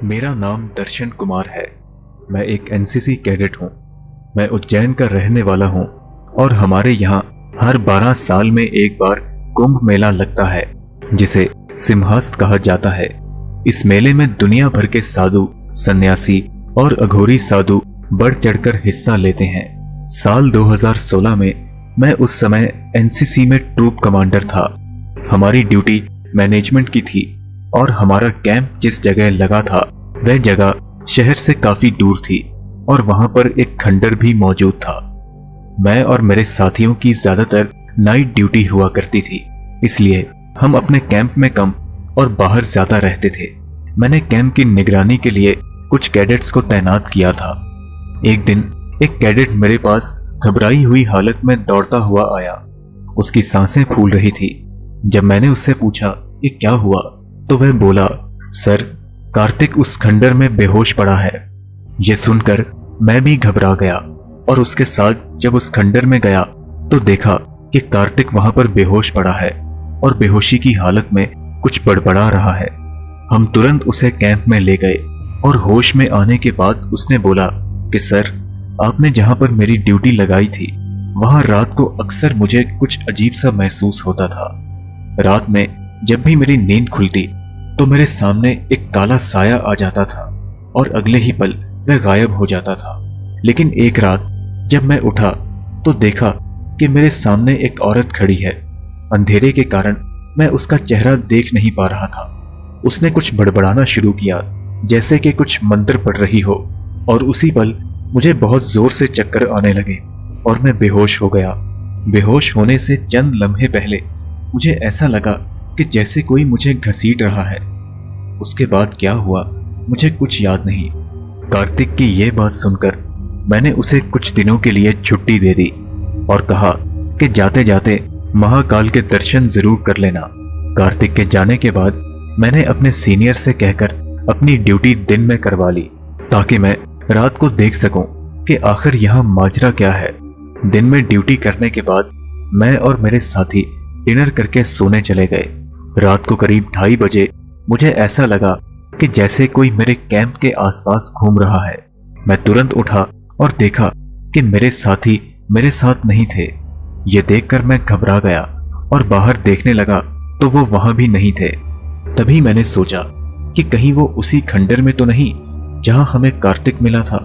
मेरा नाम दर्शन कुमार है। मैं एक एनसीसी कैडेट हूँ। मैं उज्जैन का रहने वाला हूँ और हमारे यहाँ हर 12 साल में एक बार कुंभ मेला लगता है, जिसे सिंहस्थ कहा जाता है। इस मेले में दुनिया भर के साधु, सन्यासी और अघोरी साधु बढ़ चढ़कर हिस्सा लेते हैं। साल 2016 में मैं उस समय एनसीसी में ट्रूप कमांडर था। हमारी ड्यूटी मैनेजमेंट की थी और हमारा कैंप जिस जगह लगा था वह जगह शहर से काफी दूर थी और वहां पर एक खंडर भी मौजूद था। मैं और मेरे साथियों की ज्यादातर नाइट ड्यूटी हुआ करती थी, इसलिए हम अपने कैंप में कम और बाहर ज्यादा रहते थे। मैंने कैंप की निगरानी के लिए कुछ कैडेट्स को तैनात किया था। एक दिन एक कैडेट मेरे पास घबराई हुई हालत में दौड़ता हुआ आया। उसकी सांसें फूल रही थी। जब मैंने उससे पूछा कि क्या हुआ, तो वह बोला, सर, कार्तिक उस खंडर में बेहोश पड़ा है। यह सुनकर मैं भी घबरा गया और उसके साथ जब उस खंडर में गया तो देखा कि कार्तिक वहां पर बेहोश पड़ा है और बेहोशी की हालत में कुछ बड़बड़ा रहा है। हम तुरंत उसे कैंप में ले गए और होश में आने के बाद उसने बोला कि सर, आपने जहां पर मेरी ड्यूटी लगाई थी वहां रात को अक्सर मुझे कुछ अजीब सा महसूस होता था। रात में जब भी मेरी नींद खुलती तो मेरे सामने एक काला साया आ जाता था और अगले ही पल वह गायब हो जाता था। लेकिन एक रात जब मैं उठा तो देखा कि मेरे सामने एक औरत खड़ी है। अंधेरे के कारण मैं उसका चेहरा देख नहीं पा रहा था। उसने कुछ बड़बड़ाना शुरू किया, जैसे कि कुछ मंत्र पढ़ रही हो, और उसी पल मुझे बहुत जोर से चक्कर आने लगे और मैं बेहोश हो गया। बेहोश होने से चंद लम्हे पहले मुझे ऐसा लगा कि जैसे कोई मुझे घसीट रहा है। उसके बाद क्या हुआ मुझे कुछ याद नहीं। कार्तिक की यह बात सुनकर मैंने उसे कुछ दिनों के लिए छुट्टी दे दी और कहा कि जाते जाते महाकाल के दर्शन जरूर कर लेना। कार्तिक के जाने के बाद मैंने अपने सीनियर से कहकर अपनी ड्यूटी दिन में करवा ली, ताकि मैं रात को देख सकूं कि आखिर यहाँ माजरा क्या है। दिन में ड्यूटी करने के बाद मैं और मेरे साथी डिनर करके सोने चले गए। रात को करीब 2:30 बजे मुझे ऐसा लगा कि जैसे कोई मेरे कैंप के आसपास घूम रहा है। मैं तुरंत उठा और देखा कि मेरे साथी मेरे साथ नहीं थे। यह देखकर मैं घबरा गया और बाहर देखने लगा तो वो वहां भी नहीं थे। तभी मैंने सोचा कि कहीं वो उसी खंडर में तो नहीं जहां हमें कार्तिक मिला था।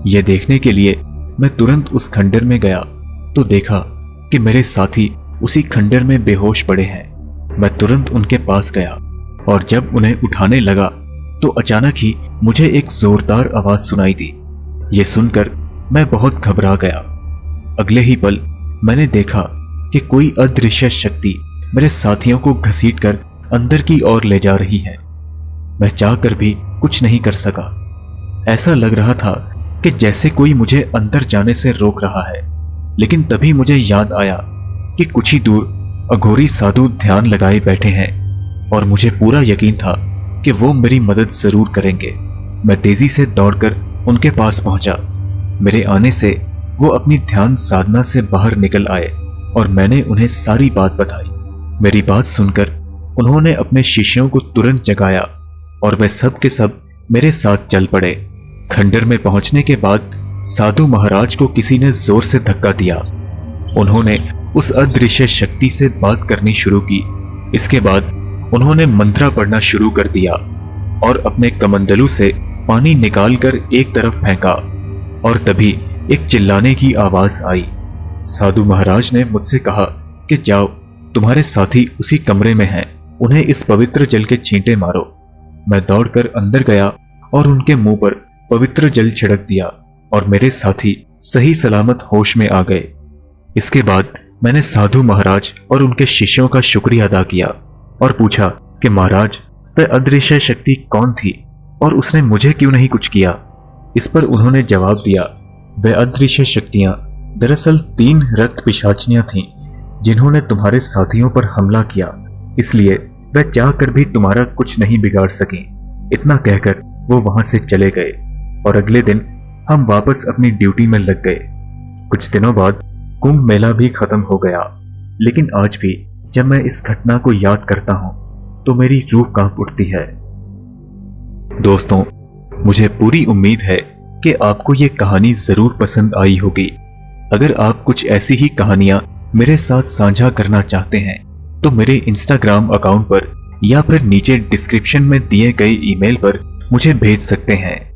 यह देखने के लिए मैं तुरंत उस खंडर में गया तो देखा कि मेरे साथी उसी खंडर में बेहोश पड़े हैं। मैं तुरंत उनके पास गया और जब उन्हें उठाने लगा तो अचानक ही मुझे एक जोरदार आवाज सुनाई दी। यह सुनकर मैं बहुत घबरा गया। अगले ही पल मैंने देखा कि कोई अदृश्य शक्ति मेरे साथियों को घसीटकर अंदर की ओर ले जा रही है। मैं चाहकर भी कुछ नहीं कर सका। ऐसा लग रहा था कि जैसे कोई मुझे अंदर जाने से रोक रहा है। लेकिन तभी मुझे याद आया कि कुछ ही दूर अघोरी साधु ध्यान लगाए बैठे हैं और मुझे पूरा यकीन था कि वो मेरी मदद जरूर करेंगे। मैं तेजी से दौड़कर उनके पास पहुंचा। मेरे आने से वो अपनी ध्यान साधना से बाहर निकल आए और मैंने उन्हें सारी बात बताई। मेरी बात सुनकर उन्होंने अपने शिष्यों को तुरंत जगाया और वे सब के सब मेरे साथ चल पड़े। खंडर में पहुंचने के बाद साधु महाराज को किसी ने जोर से धक्का दिया। उन्होंने उस अदृश्य शक्ति से बात करनी शुरू की। इसके बाद उन्होंने मंत्र पढ़ना शुरू कर दिया और अपने कमंडलू से पानी निकालकर एक तरफ फेंका और तभी एक चिल्लाने की आवाज आई। साधु महाराज ने मुझसे कहा कि जाओ, तुम्हारे साथी उसी कमरे में हैं, उन्हें इस पवित्र जल के छींटे मारो। मैं दौड़कर अंदर गया और उनके मुंह पर पवित्र जल छिड़क दिया और मेरे साथी सही सलामत होश में आ गए। इसके बाद मैंने साधु महाराज और उनके शिष्यों का शुक्रिया अदा किया और पूछा कि महाराज, वह अदृश्य शक्ति कौन थी और उसने मुझे क्यों नहीं कुछ किया। इस पर उन्होंने जवाब दिया, वह अदृश्य शक्तियां दरअसल 3 रक्त पिशाचियां थीं जिन्होंने तुम्हारे साथियों पर हमला किया, इसलिए वह चाहकर भी तुम्हारा कुछ नहीं बिगाड़ सकी। इतना कहकर वो वहां से चले गए और अगले दिन हम वापस अपनी ड्यूटी में लग गए। कुछ दिनों बाद कुंभ मेला भी खत्म हो गया, लेकिन आज भी जब मैं इस घटना को याद करता हूं तो मेरी रूह कांप उठती है। दोस्तों, मुझे पूरी उम्मीद है कि आपको ये कहानी जरूर पसंद आई होगी। अगर आप कुछ ऐसी ही कहानियां मेरे साथ साझा करना चाहते हैं तो मेरे इंस्टाग्राम अकाउंट पर या फिर नीचे डिस्क्रिप्शन में दिए गए ईमेल पर मुझे भेज सकते हैं।